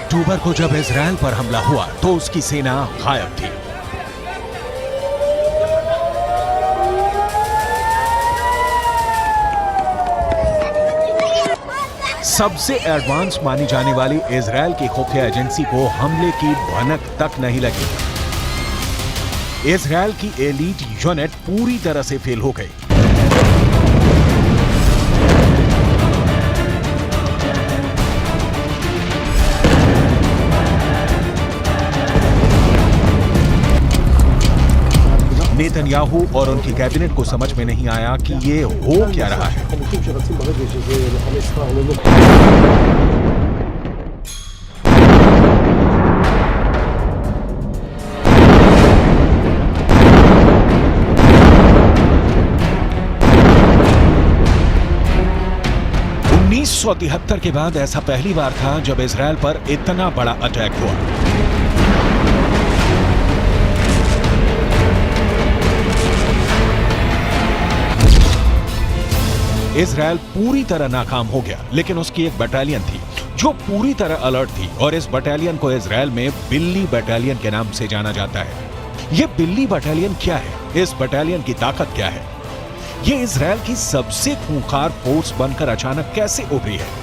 अक्टूबर को जब इजराइल पर हमला हुआ तो उसकी सेना गायब थी। सबसे एडवांस मानी जाने वाली इजराइल की खुफिया एजेंसी को हमले की भनक तक नहीं लगी। इजराइल की एलीट यूनिट पूरी तरह से फेल हो गई। नेतन्याहू और उनकी कैबिनेट को समझ में नहीं आया कि ये हो क्या रहा है। 1973 के बाद ऐसा पहली बार था जब इजराइल पर इतना बड़ा अटैक हुआ। इजराइल पूरी तरह नाकाम हो गया, लेकिन उसकी एक बटालियन थी जो पूरी तरह अलर्ट थी और इस बटालियन को इजराइल में बिल्ली बटालियन के नाम से जाना जाता है। यह बिल्ली बटालियन क्या है? इस बटालियन की ताकत क्या है? यह इजराइल की सबसे खूंखार फोर्स बनकर अचानक कैसे उभरी है?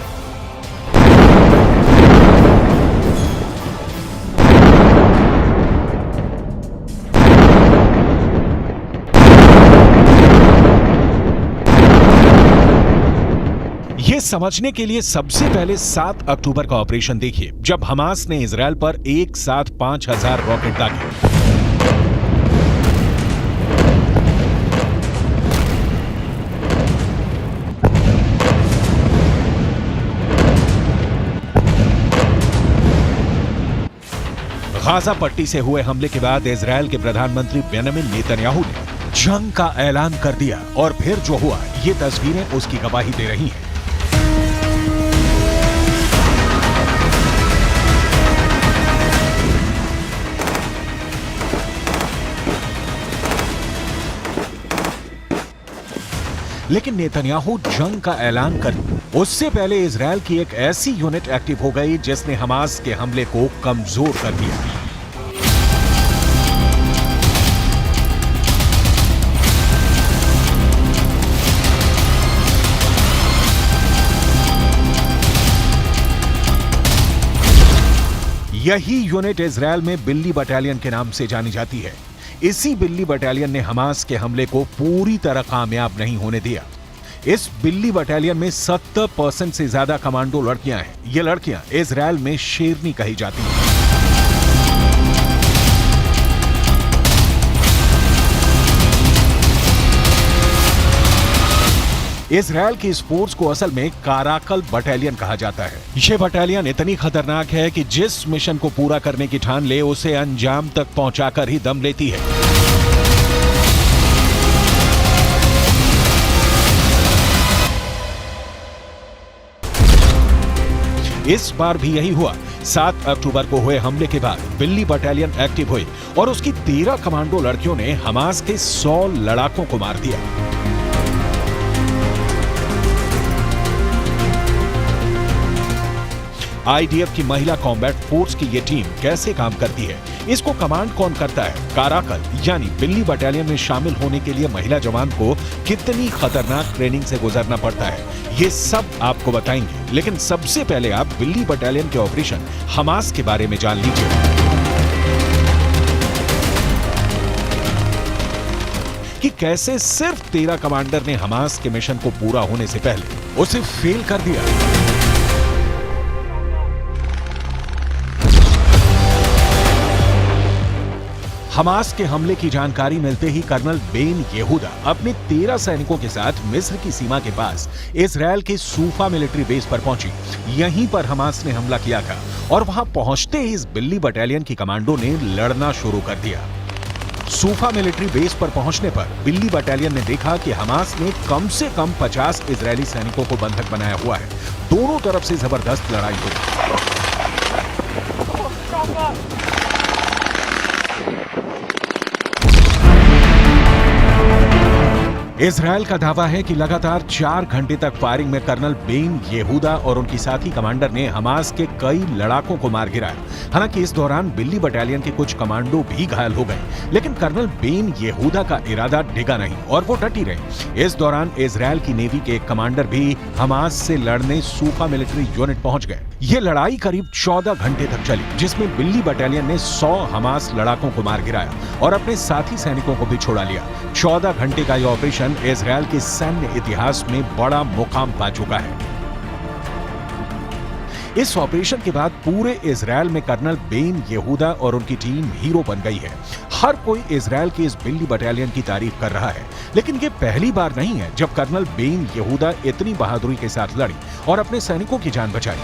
ये समझने के लिए सबसे पहले 7 अक्टूबर का ऑपरेशन देखिए, जब हमास ने इजराइल पर एक साथ 5000 रॉकेट दागे। गाजा पट्टी से हुए हमले के बाद इजराइल के प्रधानमंत्री बेंजामिन नेतन्याहू ने जंग का ऐलान कर दिया और फिर जो हुआ, ये तस्वीरें उसकी गवाही दे रही हैं। लेकिन नेतन्याहू जंग का ऐलान कर उससे पहले इजराइल की एक ऐसी यूनिट एक्टिव हो गई जिसने हमास के हमले को कमजोर कर दिया। यही यूनिट इजराइल में बिल्ली बटालियन के नाम से जानी जाती है। इसी बिल्ली बटालियन ने हमास के हमले को पूरी तरह कामयाब नहीं होने दिया। इस बिल्ली बटालियन में 70% से ज्यादा कमांडो लड़कियां हैं। ये लड़कियां इजराइल में शेरनी कही जाती हैं। इजराइल की इस फोर्स को असल में काराकल बटालियन कहा जाता है। यह बटालियन इतनी खतरनाक है कि जिस मिशन को पूरा करने की ठान ले उसे अंजाम तक पहुंचाकर ही दम लेती है। इस बार भी यही हुआ। 7 अक्टूबर को हुए हमले के बाद बिल्ली बटालियन एक्टिव हुई और उसकी 13 कमांडो लड़कियों ने हमास के 100 लड़ाकों को मार दिया। आईडीएफ की महिला कॉम्बैट फोर्स की ये टीम कैसे काम करती है, इसको कमांड कौन करता है, काराकल यानी बिल्ली बटालियन में शामिल होने के लिए महिला जवान को कितनी खतरनाक ट्रेनिंग से गुजरना पड़ता है, ये सब आपको बताएंगे। लेकिन सबसे पहले आप बिल्ली बटालियन के ऑपरेशन हमास के बारे में जान लीजिए। कि कैसे सिर्फ 13 कमांडर ने हमास के मिशन को पूरा होने से पहले उसे फेल कर दिया। हमास के हमले की जानकारी मिलते ही कर्नल बेन येहूदा अपने 13 सैनिकों के साथ मिस्र की सीमा के पास इजराइल के सूफा मिलिट्री बेस पर पहुंची। यहीं पर हमास ने हमला किया था और वहां पहुंचते ही इस बिल्ली बटालियन की कमांडो ने लड़ना शुरू कर दिया। सूफा मिलिट्री बेस पर पहुंचने पर बिल्ली बटालियन ने देखा कि हमास ने कम से कम 50 इजरायली सैनिकों को बंधक बनाया हुआ है। दोनों तरफ से जबरदस्त लड़ाई हुई। इजरायल का दावा है कि लगातार 4 घंटे तक फायरिंग में कर्नल बेन येहूदा और उनकी साथी कमांडर ने हमास के कई लड़ाकों को मार गिराया। हालांकि इस दौरान बिल्ली बटालियन के कुछ कमांडो भी घायल हो गए, लेकिन कर्नल बेन येहूदा का इरादा डिगा नहीं और वो डटी रहे। इस दौरान इजरायल की नेवी के एक कमांडर भी हमास से लड़ने सूफा मिलिट्री यूनिट पहुंच गए। ये लड़ाई करीब 14 घंटे तक चली, जिसमें बिल्ली बटालियन ने 100 हमास लड़ाकों को मार गिराया और अपने साथी सैनिकों को भी छोड़ा लिया। 14 घंटे का यह ऑपरेशन इजरायल के सैन्य इतिहास में बड़ा मुकाम पा चुका है। इस ऑपरेशन के बाद पूरे इजरायल में कर्नल बेन येहूदा और उनकी टीम हीरो बन गई है। हर कोई इजरायल की इस बिल्ली बटालियन की तारीफ कर रहा है, लेकिन ये पहली बार नहीं है जब कर्नल बेन येहूदा इतनी बहादुरी के साथ लड़ी और अपने सैनिकों की जान बचाई।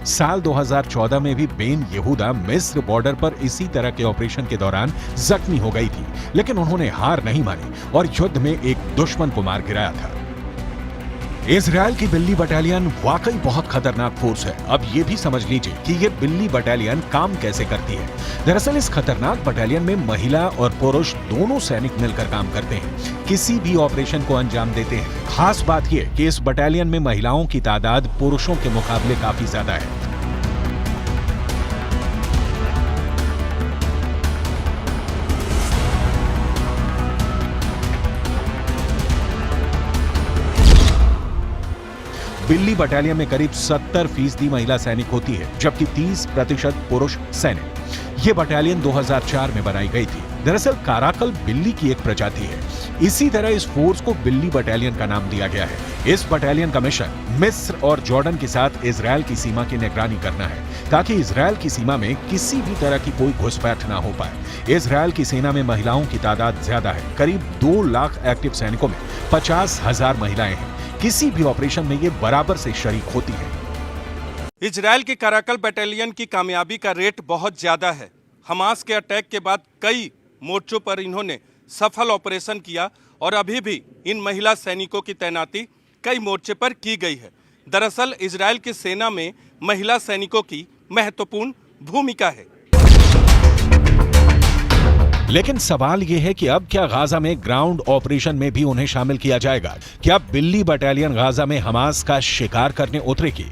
साल 2014 में भी बेन येहूदा मिस्र बॉर्डर पर इसी तरह के ऑपरेशन के दौरान जख्मी हो गई थी, लेकिन उन्होंने हार नहीं मानी और युद्ध में एक दुश्मन को मार गिराया था। इजरायल की बिल्ली बटालियन वाकई बहुत खतरनाक फोर्स है। अब ये भी समझ लीजिए कि ये बिल्ली बटालियन काम कैसे करती है। दरअसल इस खतरनाक बटालियन में महिला और पुरुष दोनों सैनिक मिलकर काम करते हैं, किसी भी ऑपरेशन को अंजाम देते हैं। खास बात यह कि इस बटालियन में महिलाओं की तादाद पुरुषों के मुकाबले काफी ज्यादा है। बिल्ली बटालियन में करीब 70% महिला सैनिक होती है, जबकि 30% पुरुष सैनिक। ये बटालियन 2004 में बनाई गई थी। दरअसल काराकल बिल्ली की एक प्रजाति है। इसी तरह इस फोर्स को बिल्ली बटालियन का नाम दिया गया है। इस बटालियन का मिशन मिस्र और जॉर्डन के साथ इजरायल की सीमा की निगरानी करना है, ताकि इजरायल की सीमा में किसी भी तरह की कोई घुसपैठ ना हो पाए। इजरायल की सेना में महिलाओं की तादाद ज्यादा है। करीब 2 लाख एक्टिव सैनिकों में 50,000 महिलाएं हैं। किसी भी ऑपरेशन में ये बराबर से शरीक होती है। इजरायल के काराकल बटालियन की कामयाबी का रेट बहुत ज्यादा है। हमास के अटैक के बाद कई मोर्चों पर इन्होंने सफल ऑपरेशन किया और अभी भी इन महिला सैनिकों की तैनाती कई मोर्चे पर की गई है। दरअसल इजरायल की सेना में महिला सैनिकों की महत्वपूर्ण भूमिका है। लेकिन सवाल यह है कि अब क्या गाजा में ग्राउंड ऑपरेशन में भी उन्हें शामिल किया जाएगा? क्या बिल्ली बटालियन गाजा में हमास का शिकार करने उतरेगी?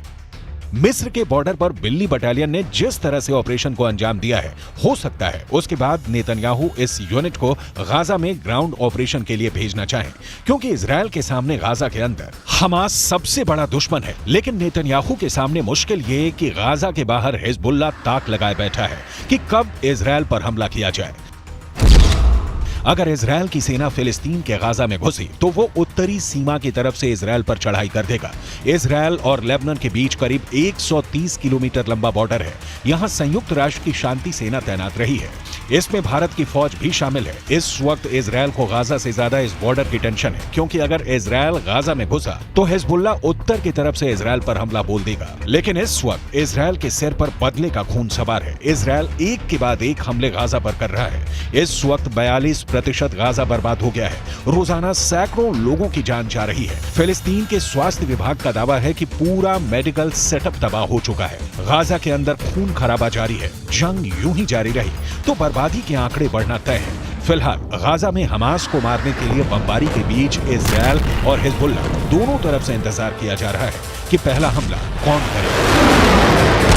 मिस्र के बॉर्डर पर बिल्ली बटालियन ने जिस तरह से ऑपरेशन को अंजाम दिया है, हो सकता है उसके बाद नेतन्याहू इस यूनिट को गाजा में ग्राउंड ऑपरेशन के लिए भेजना चाहें, क्योंकि इजरायल के सामने गाजा के अंदर हमास सबसे बड़ा दुश्मन है। लेकिन नेतन्याहू के सामने मुश्किल ये कि गाजा के बाहर हिजबुल्लाह ताक लगाए बैठा है कि कब इजरायल पर हमला किया जाए। अगर इजरायल की सेना फिलिस्तीन के गाजा में घुसी तो वो उत्तरी सीमा की तरफ से इजरायल पर चढ़ाई कर देगा। इजरायल और लेबनान के बीच करीब 130 किलोमीटर लंबा बॉर्डर है। यहां संयुक्त राष्ट्र की शांति सेना तैनात रही है। इसमें भारत की फौज भी शामिल है। इस वक्त इजरायल को गाजा से ज्यादा इस बॉर्डर की टेंशन है, क्योंकि अगर इजरायल गाजा में घुसा तो हिजबुल्लाह उत्तर की तरफ से इजरायल पर हमला बोल देगा। लेकिन इस वक्त इजरायल के सिर पर बदले का खून सवार है। इजरायल एक के बाद एक हमले गाजा पर कर रहा है। इस वक्त 42% गाजा बर्बाद हो गया है। रोजाना सैकड़ों लोगों की जान जा रही है। फिलिस्तीन के स्वास्थ्य विभाग का दावा है कि पूरा मेडिकल सेटअप तबाह हो चुका है। गाजा के अंदर खून खराबा जारी है। जंग यूं ही जारी रही तो बर्बादी के आंकड़े बढ़ना तय है। फिलहाल गाजा में हमास को मारने के लिए बमबारी के बीच इजरायल और हिजबुल्लाह दोनों तरफ से इंतजार किया जा रहा है कि पहला हमला कौन करेगा।